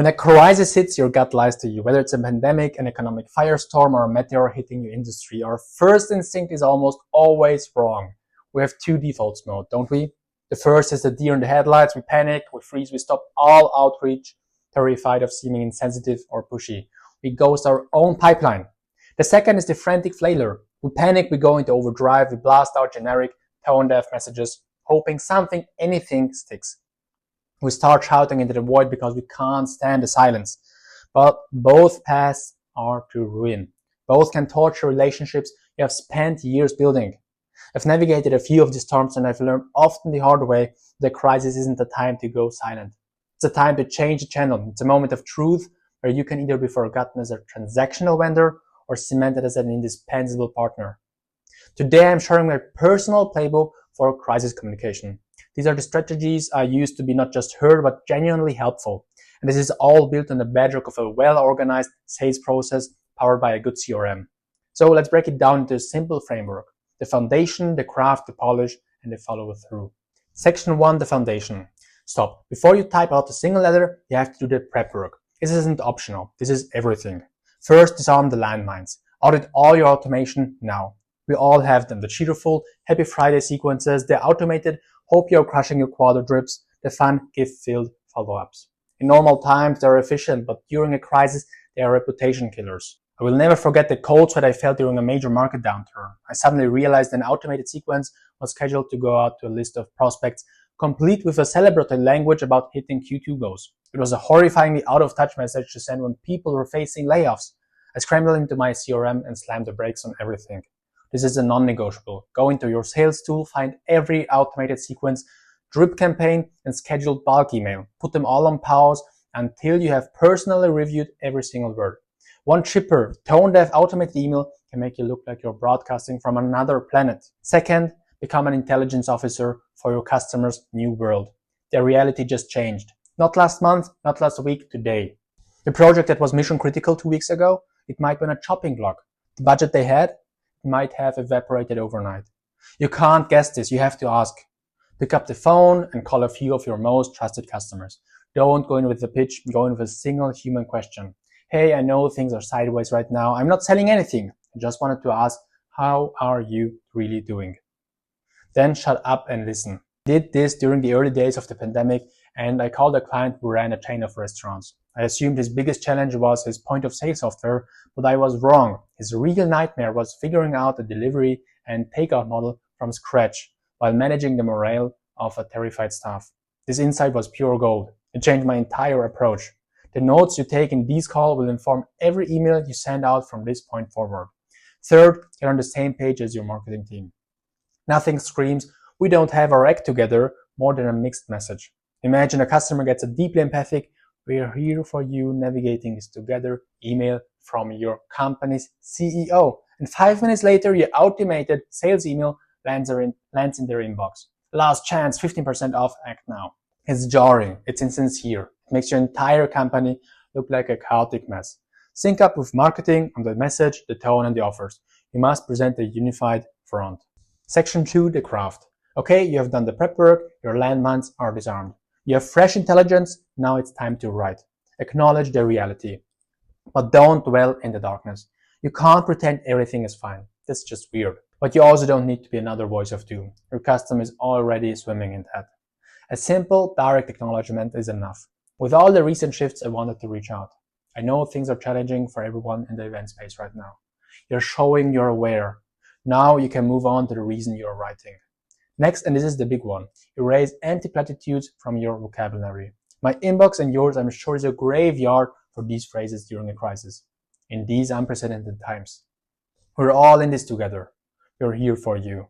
When a crisis hits, your gut lies to you. Whether it's a pandemic, an economic firestorm, or a meteor hitting your industry, our first instinct is almost always wrong. We have two default modes, don't we? The first is the deer in the headlights. We panic, we freeze, we stop all outreach, terrified of seeming insensitive or pushy. We ghost our own pipeline. The second is the frantic flailer. We panic, we go into overdrive, we blast out generic, tone-deaf messages, hoping something, anything sticks. We start shouting into the void because we can't stand the silence. But both paths are to ruin. Both can torture relationships you have spent years building. I've navigated a few of these storms and I've learned often the hard way that crisis isn't the time to go silent. It's a time to change the channel. It's a moment of truth where you can either be forgotten as a transactional vendor or cemented as an indispensable partner. Today I'm sharing my personal playbook for crisis communication. These are the strategies I use to be not just heard, but genuinely helpful. And this is all built on the bedrock of a well-organized sales process powered by a good CRM. So let's break it down into a simple framework. The foundation, the craft, the polish, and the follow-through. Section 1, the foundation. Stop. Before you type out a single letter, you have to do the prep work. This isn't optional. This is everything. First, disarm the landmines. Audit all your automation now. We all have them. The cheaterful, happy Friday sequences, the automated, hope you're crushing your quarter drips, the fun, gift-filled follow-ups. In normal times, they're efficient, but during a crisis, they are reputation killers. I will never forget the cold sweat I felt during a major market downturn. I suddenly realized an automated sequence was scheduled to go out to a list of prospects, complete with a celebratory language about hitting Q2 goals. It was a horrifyingly out-of-touch message to send when people were facing layoffs. I scrambled into my CRM and slammed the brakes on everything. This is a non-negotiable. Go into your sales tool, find every automated sequence, drip campaign, and scheduled bulk email. Put them all on pause until you have personally reviewed every single word. One chipper, tone-deaf automated email can make you look like you're broadcasting from another planet. Second, become an intelligence officer for your customers' new world. Their reality just changed. Not last month, not last week, today. The project that was mission critical 2 weeks ago, it might be on a chopping block. The budget they had might have evaporated overnight. You can't guess this, you have to ask. Pick up the phone and call a few of your most trusted customers. Don't go in with the pitch, go in with a single human question. Hey, I know things are sideways right now. I'm not selling anything. I just wanted to ask, how are you really doing? Then shut up and listen. I did this during the early days of the pandemic and I called a client who ran a chain of restaurants. I assumed his biggest challenge was his point of sale software, but I was wrong. His real nightmare was figuring out a delivery and takeout model from scratch while managing the morale of a terrified staff. This insight was pure gold. It changed my entire approach. The notes you take in these calls will inform every email you send out from this point forward. Third, get on the same page as your marketing team. Nothing screams, we don't have our act together, more than a mixed message. Imagine a customer gets a deeply empathic, we're here for you, navigating this together email from your company's CEO. And 5 minutes later, your automated sales email lands in their inbox. Last chance, 15% off, act now. It's jarring, it's insincere. It makes your entire company look like a chaotic mess. Sync up with marketing on the message, the tone, and the offers. You must present a unified front. Section 2, the craft. Okay, you have done the prep work, your landmines are disarmed. You have fresh intelligence, now it's time to write. Acknowledge the reality. But don't dwell in the darkness. You can't pretend everything is fine. That's just weird. But you also don't need to be another voice of doom. Your customer is already swimming in that. A simple, direct acknowledgement is enough. With all the recent shifts, I wanted to reach out. I know things are challenging for everyone in the event space right now. You're showing you're aware. Now you can move on to the reason you're writing. Next, and this is the big one, erase empty platitudes from your vocabulary. My inbox and yours, I'm sure, is a graveyard for these phrases during a crisis. In these unprecedented times. We're all in this together. We're here for you.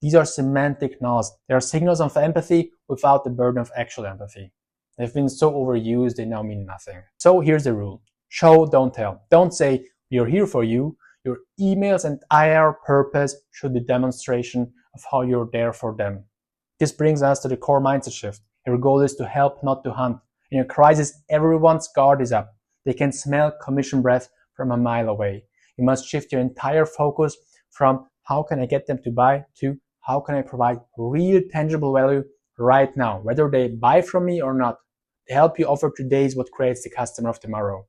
These are semantic nods. They are signals of empathy without the burden of actual empathy. They've been so overused, they now mean nothing. So here's the rule. Show, don't tell. Don't say, we're here for you. Your emails and IR purpose should be demonstration of how you're there for them. This brings us to the core mindset shift. Your goal is to help, not to hunt. In a crisis, everyone's guard is up. They can smell commission breath from a mile away. You must shift your entire focus from how can I get them to buy to how can I provide real tangible value right now, whether they buy from me or not. The help you offer today is what creates the customer of tomorrow.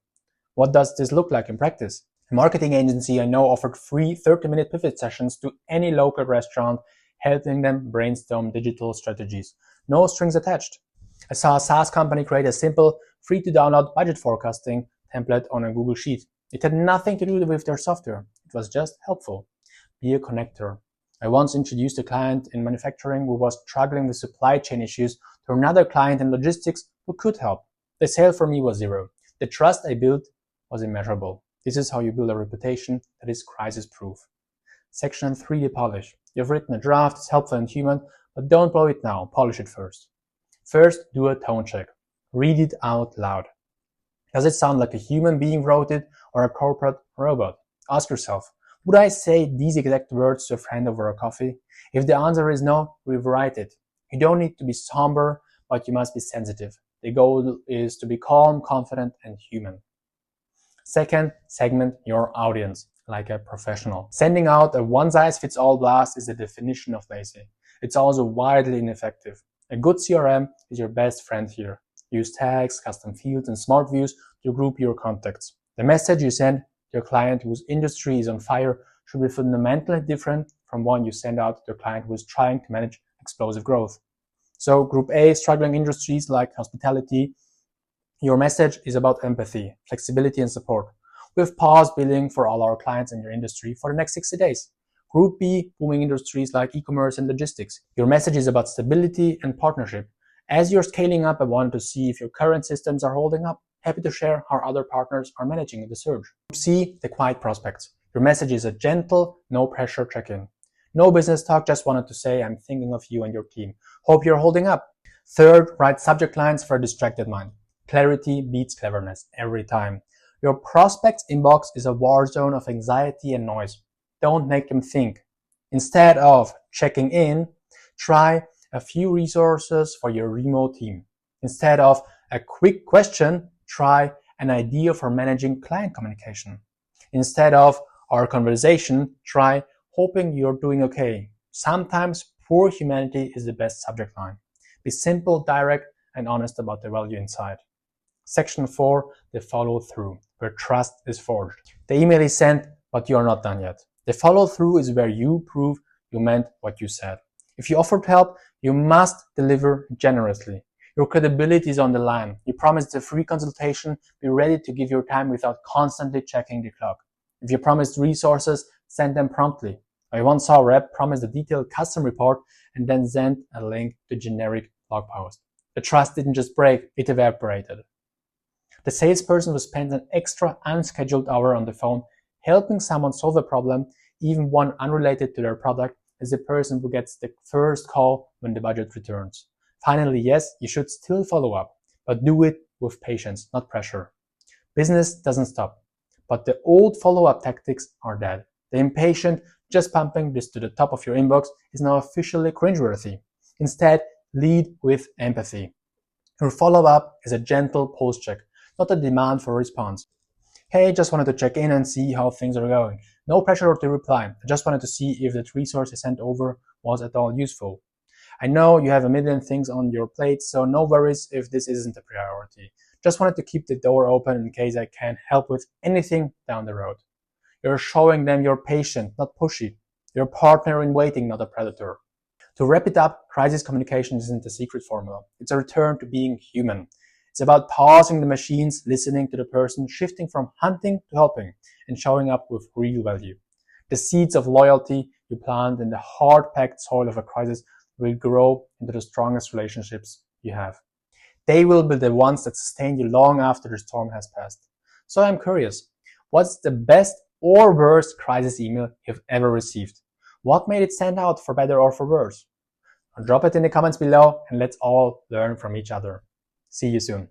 What does this look like in practice? A marketing agency I know offered free 30-minute pivot sessions to any local restaurant, helping them brainstorm digital strategies. No strings attached. I saw a SaaS company create a simple, free-to-download budget forecasting template on a Google Sheet. It had nothing to do with their software. It was just helpful. Be a connector. I once introduced a client in manufacturing who was struggling with supply chain issues to another client in logistics who could help. The sale for me was zero. The trust I built was immeasurable. This is how you build a reputation that is crisis-proof. Section 3, the polish. You've written a draft, it's helpful and human, but don't blow it now, polish it first. First, do a tone check. Read it out loud. Does it sound like a human being wrote it or a corporate robot? Ask yourself, would I say these exact words to a friend over a coffee? If the answer is no, rewrite it. You don't need to be somber, but you must be sensitive. The goal is to be calm, confident, and human. Second, segment your audience like a professional. Sending out a one-size-fits-all blast is the definition of lazy. It's also widely ineffective. A good CRM is your best friend here. Use tags, custom fields, and smart views to group your contacts. The message you send to your client whose industry is on fire should be fundamentally different from one you send out to your client who is trying to manage explosive growth. So, Group A, struggling industries like hospitality. Your message is about empathy, flexibility, and support. We have paused billing for all our clients in your industry for the next 60 days. Group B, booming industries like e-commerce and logistics. Your message is about stability and partnership. As you're scaling up, I wanted to see if your current systems are holding up. Happy to share how other partners are managing the surge. Group C, the quiet prospects. Your message is a gentle, no pressure check-in. No business talk, just wanted to say I'm thinking of you and your team. Hope you're holding up. Third, write subject lines for a distracted mind. Clarity beats cleverness every time. Your prospect's inbox is a war zone of anxiety and noise. Don't make them think. Instead of checking in, try a few resources for your remote team. Instead of a quick question, try an idea for managing client communication. Instead of our conversation, try hoping you're doing okay. Sometimes poor humanity is the best subject line. Be simple, direct, and honest about the value inside. Section 4, the follow-through, where trust is forged. The email is sent, but you're not done yet. The follow-through is where you prove you meant what you said. If you offered help, you must deliver generously. Your credibility is on the line. You promised a free consultation, be ready to give your time without constantly checking the clock. If you promised resources, send them promptly. I once saw a rep promise a detailed custom report and then send a link to generic blog post. The trust didn't just break, it evaporated. The salesperson who spends an extra unscheduled hour on the phone helping someone solve a problem, even one unrelated to their product, is the person who gets the first call when the budget returns. Finally, yes, you should still follow up, but do it with patience, not pressure. Business doesn't stop, but the old follow-up tactics are dead. The impatient, just pumping this to the top of your inbox is now officially cringeworthy. Instead, lead with empathy. Your follow-up is a gentle pulse check, not a demand for a response. Hey, just wanted to check in and see how things are going. No pressure to reply. I just wanted to see if that resource I sent over was at all useful. I know you have a million things on your plate, so no worries if this isn't a priority. Just wanted to keep the door open in case I can help with anything down the road. You're showing them you're patient, not pushy. You're a partner in waiting, not a predator. To wrap it up, crisis communication isn't a secret formula. It's a return to being human. It's about pausing the machines, listening to the person, shifting from hunting to helping, and showing up with real value. The seeds of loyalty you plant in the hard-packed soil of a crisis will grow into the strongest relationships you have. They will be the ones that sustain you long after the storm has passed. So I'm curious, what's the best or worst crisis email you've ever received? What made it stand out for better or for worse? Drop it in the comments below and let's all learn from each other. See you soon.